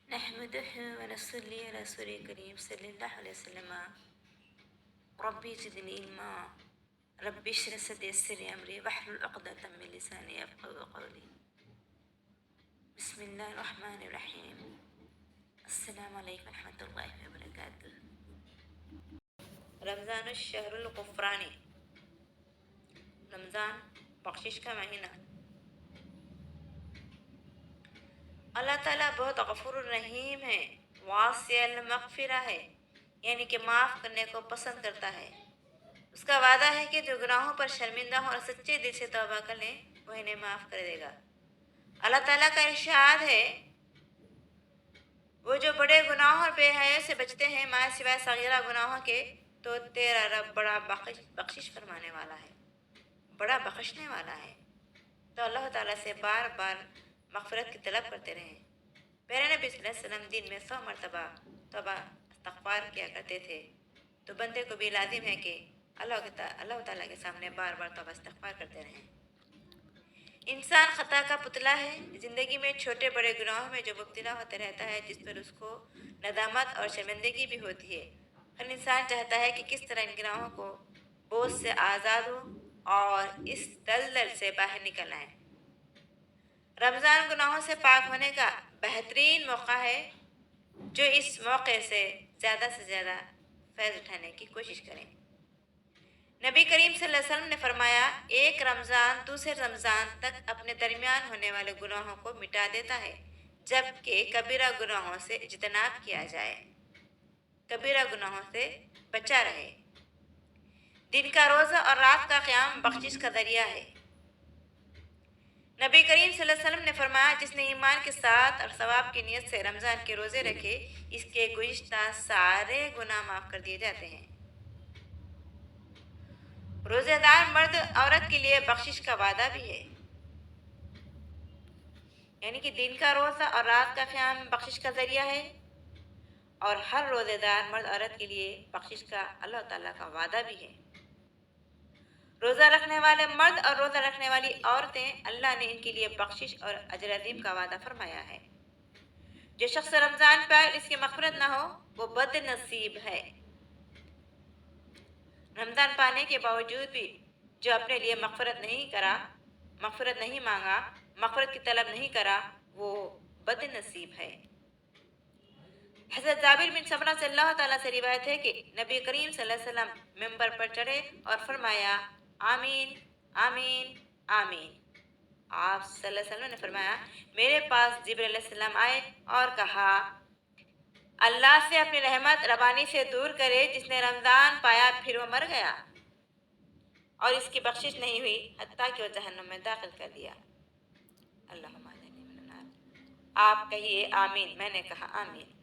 نحمده ونصلي على رسول الكريم صلى الله عليه وسلم. ربي زدني علما، ربي اشرح صدري ويسر لي امري واحلل عقدة من لساني يفقهوا قولي. بسم الله الرحمن الرحيم. السلام عليكم ورحمة الله وبركاته. رمضان الشهر الغفرانی، رمضان بخشش کا مہینہ۔ اللہ تعالیٰ بہت غفور الرحیم ہے، واسع المغفرہ ہے، یعنی کہ معاف کرنے کو پسند کرتا ہے۔ اس کا وعدہ ہے کہ جو گناہوں پر شرمندہ ہوں اور سچے دل سے توبہ کر لیں وہ انہیں معاف کر دے گا۔ اللہ تعالیٰ کا ارشاد ہے، وہ جو بڑے گناہوں اور بے حیائی سے بچتے ہیں ماں سوائے صغیرہ گناہوں کے، تو تیرا رب بڑا بخشش فرمانے والا ہے، بڑا بخشنے والا ہے۔ تو اللہ تعالیٰ سے بار بار مغفرت کی طلب کرتے رہیں۔ پیارے نبی صلی اللہ علیہ وسلم دن میں 100 مرتبہ توبہ استغفار کیا کرتے تھے، تو بندے کو بھی لازم ہے کہ اللہ تعالیٰ کے سامنے بار بار توبہ استغفار کرتے رہیں۔ انسان خطا کا پتلا ہے، زندگی میں چھوٹے بڑے گناہوں میں جو مبتلا ہوتا رہتا ہے، جس پر اس کو ندامت اور شرمندگی بھی ہوتی ہے۔ ہر انسان چاہتا ہے کہ کس طرح ان گناہوں کو بوجھ سے آزاد ہو اور اس دلدل سے باہر نکل آئے۔ رمضان گناہوں سے پاک ہونے کا بہترین موقع ہے، جو اس موقع سے زیادہ فیض اٹھانے کی کوشش کریں۔ نبی کریم صلی اللہ علیہ وسلم نے فرمایا، ایک رمضان دوسرے رمضان تک اپنے درمیان ہونے والے گناہوں کو مٹا دیتا ہے، جبکہ کبیرہ گناہوں سے اجتناب کیا جائے، کبیرہ گناہوں سے بچا رہے۔ دن کا روزہ اور رات کا قیام بخشش کا ذریعہ ہے۔ نبی کریم صلی اللہ علیہ وسلم نے فرمایا، جس نے ایمان کے ساتھ اور ثواب کی نیت سے رمضان کے روزے رکھے، اس کے گزشتہ سارے گناہ معاف کر دیے جاتے ہیں۔ روزے دار مرد عورت کے لیے بخشش کا وعدہ بھی ہے، یعنی کہ دن کا روزہ اور رات کا قیام بخشش کا ذریعہ ہے، اور ہر روزے دار مرد عورت کے لیے بخشش کا اللہ تعالیٰ کا وعدہ بھی ہے۔ روزہ رکھنے والے مرد اور روزہ رکھنے والی عورتیں، اللہ نے ان کے لیے بخشش اور اجر عظیم کا وعدہ فرمایا ہے۔ جو شخص رمضان پر اس کی مغفرت نہ ہو وہ بد نصیب ہے۔ رمضان پانے کے باوجود بھی جو اپنے لیے مغفرت نہیں مانگا، مغفرت کی طلب نہیں کرا، وہ بد نصیب ہے۔ حضرت جابر بن سمرہ صلی اللہ تعالیٰ سے روایت ہے کہ نبی کریم صلی اللہ علیہ وسلم ممبر پر چڑھے اور فرمایا، آمین آمین آمین۔ آپ صلی اللہ علیہ وسلم نے فرمایا، میرے پاس جبرائیل علیہ السلام آئے اور کہا، اللہ سے اپنی رحمت ربانی سے دور کرے، جس نے رمضان پایا پھر وہ مر گیا اور اس کی بخشش نہیں ہوئی حتیٰ کہ وہ جہنم میں داخل کر دیا۔ اللہم اجرنی من النار۔ آپ کہیے آمین، میں نے کہا آمین۔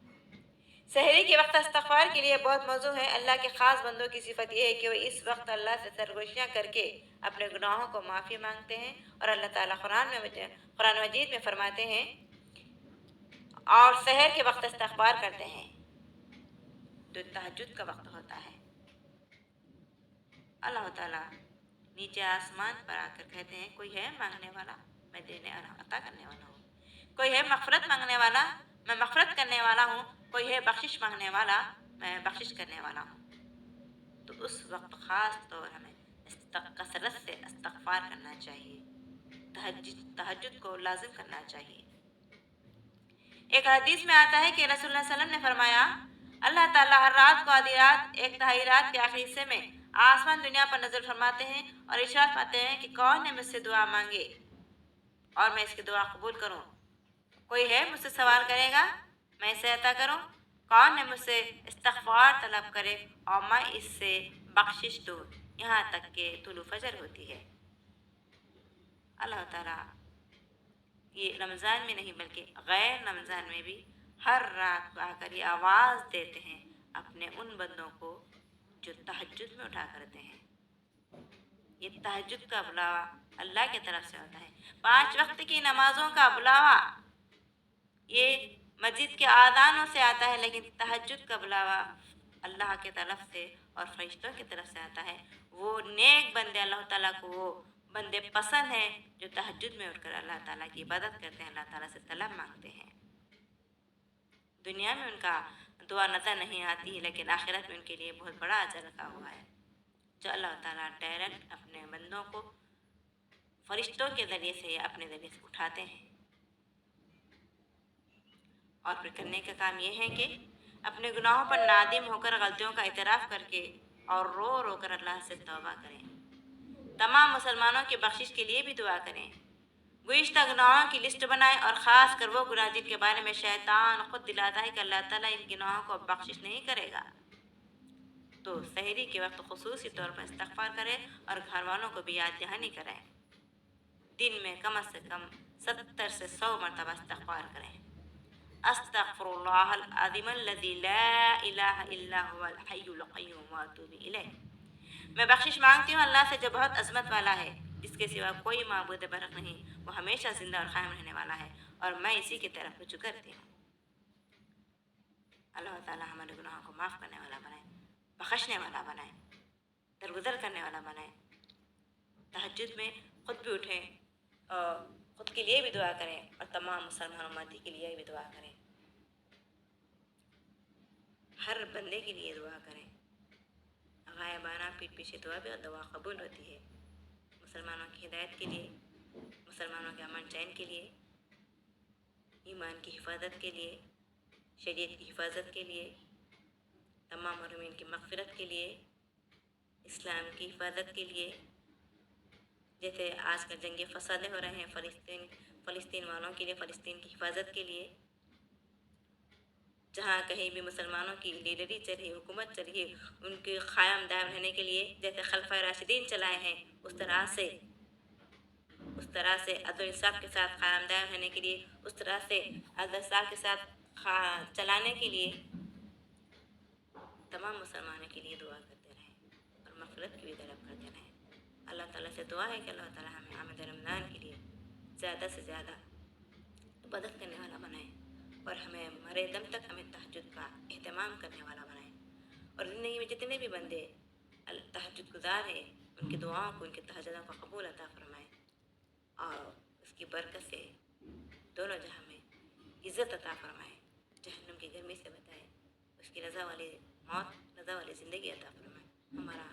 سحری کے وقت استغفار کے لیے بہت موضوع ہے۔ اللہ کے خاص بندوں کی صفت یہ ہے کہ وہ اس وقت اللہ سے سرگوشیاں کر کے اپنے گناہوں کو معافی مانگتے ہیں، اور اللہ تعالیٰ قرآن مجید میں فرماتے ہیں، اور سحر کے وقت استغفار کرتے ہیں، جو تہجد کا وقت ہوتا ہے۔ اللہ تعالیٰ نیچے آسمان پر آ کر کہتے ہیں، کوئی ہے مانگنے والا، میں دینے اور عطا کرنے والا ہوں۔ کوئی ہے مغفرت مانگنے والا، میں مغفرت کرنے والا ہوں۔ کوئی ہے بخشش مانگنے والا، میں بخشش کرنے والا ہوں۔ تو اس وقت خاص طور ہمیں کثرت سے استغفار کرنا چاہیے، تہجد کو لازم کرنا چاہیے۔ ایک حدیث میں آتا ہے کہ رسول اللہ صلی اللہ علیہ وسلم نے فرمایا، اللہ تعالیٰ ہر رات کو آدھی رات ایک تہائی رات کے آخری حصے میں آسمان دنیا پر نظر فرماتے ہیں اور ارشاد فرماتے ہیں کہ کون نے مجھ سے دعا مانگے اور میں اس کی دعا قبول کروں۔ کوئی ہے مجھ سے سوال کرے گا، میں اسے عطا کروں۔ کون ہے مجھ سے استغفار طلب کرے اور میں اس سے بخشش دوں، یہاں تک کہ طلوع فجر ہوتی ہے۔ اللہ تعالیٰ یہ رمضان میں نہیں بلکہ غیر رمضان میں بھی ہر رات کو آ کر یہ آواز دیتے ہیں اپنے ان بندوں کو جو تہجد میں اٹھا کرتے ہیں۔ یہ تہجد کا بلاوا اللہ کی طرف سے ہوتا ہے۔ 5 وقت کی نمازوں کا بلاوا یہ مسجد کے آذانوں سے آتا ہے، لیکن تہجد کا بلاوا اللہ کی طرف سے اور فرشتوں کی طرف سے آتا ہے۔ وہ نیک بندے، اللہ تعالیٰ کو وہ بندے پسند ہیں جو تہجد میں اٹھ کر اللہ تعالیٰ کی عبادت کرتے ہیں، اللہ تعالیٰ سے طلب مانگتے ہیں۔ دنیا میں ان کا دعا نظر نہیں آتی، لیکن آخرت میں ان کے لیے بہت بڑا اجر رکھا ہوا ہے، جو اللہ تعالیٰ ڈائریکٹ اپنے بندوں کو فرشتوں کے ذریعے سے یا اپنے ذریعے سے اٹھاتے ہیں۔ اور پھر کرنے کا کام یہ ہے کہ اپنے گناہوں پر نادم ہو کر غلطیوں کا اعتراف کر کے اور رو رو کر اللہ سے توبہ کریں۔ تمام مسلمانوں کی بخشش کے لیے بھی دعا کریں، گزشتہ گناہوں کی لسٹ بنائیں، اور خاص کر وہ گناہ جن کے بارے میں شیطان خود دلاتا ہے کہ اللہ تعالیٰ ان گناہوں کو بخشش نہیں کرے گا، تو سحری کے وقت خصوصی طور پر استغفار کریں اور گھر والوں کو بھی یاد دہانی کریں۔ دن میں کم از کم 70 سے 100 مرتبہ استغفار کریں۔ استغفر اللہ العظیم الذی لا الہ الا هو الحی القیوم واتوب الیہ۔ میں بخشش مانگتی ہوں اللہ سے جو بہت عظمت والا ہے، جس کے سوا کوئی معبود برحق نہیں، وہ ہمیشہ زندہ اور قائم رہنے والا ہے، اور میں اسی کی طرف رجوع کرتی ہوں۔ اللہ تعالیٰ ہمارے گناہوں کو معاف کرنے والا بنائے، بخشنے والا بنائے، درگزر کرنے والا بنائے۔ تہجد میں خود بھی اٹھیں اور خود کے لیے بھی دعا کریں، اور تمام مسلمان امتی کے لیے بھی دعا کریں، ہر بندے کے لیے دعا کریں۔ غائبانہ پیٹھ پیچھے دعا بھی اور دعا قبول ہوتی ہے، مسلمانوں کی ہدایت کے لیے، مسلمانوں کے امن چین کے لیے، ایمان کی حفاظت کے لیے، شریعت کی حفاظت کے لیے، تمام محرومین کی مغفرت کے لیے، اسلام کی حفاظت کے لیے۔ جیسے آج کل جنگی فسادیں ہو رہے ہیں فلسطین والوں کے لیے، فلسطین کی حفاظت کے لیے، جہاں کہیں بھی مسلمانوں کی لیڈری چل رہی، حکومت چل رہی ہے، ان کے قائم دائم رہنے کے لیے جیسے خلفۂ راشدین چلائے ہیں، اس طرح سے عدل و انصاف کے ساتھ قائم دائم رہنے کے لیے، اس طرح سے عدل و انصاف کے ساتھ چلانے کے لیے تمام مسلمانوں کے لیے دعا کرتے رہیں اور مغفرت کی بھی طلب کرتے رہیں۔ اللہ تعالیٰ سے دعا ہے کہ اللہ تعالیٰ ہمیں آمد رمضان کے لیے زیادہ سے زیادہ عبادت کرنے والا بنائے، اور ہمیں مرے دم تک ہمیں تہجد کا اہتمام کرنے والا بنائے، اور زندگی میں جتنے بھی بندے تہجد گزار ہیں ان کی دعاؤں کو، ان کے تہجدوں کو قبول عطا فرمائے، اور اس کی برکت سے دونوں جہاں میں عزت عطا فرمائے، جہنم کی گرمی سے بچائے، اس کی رضا والی موت، رضا والی زندگی عطا فرمائے۔ ہمارا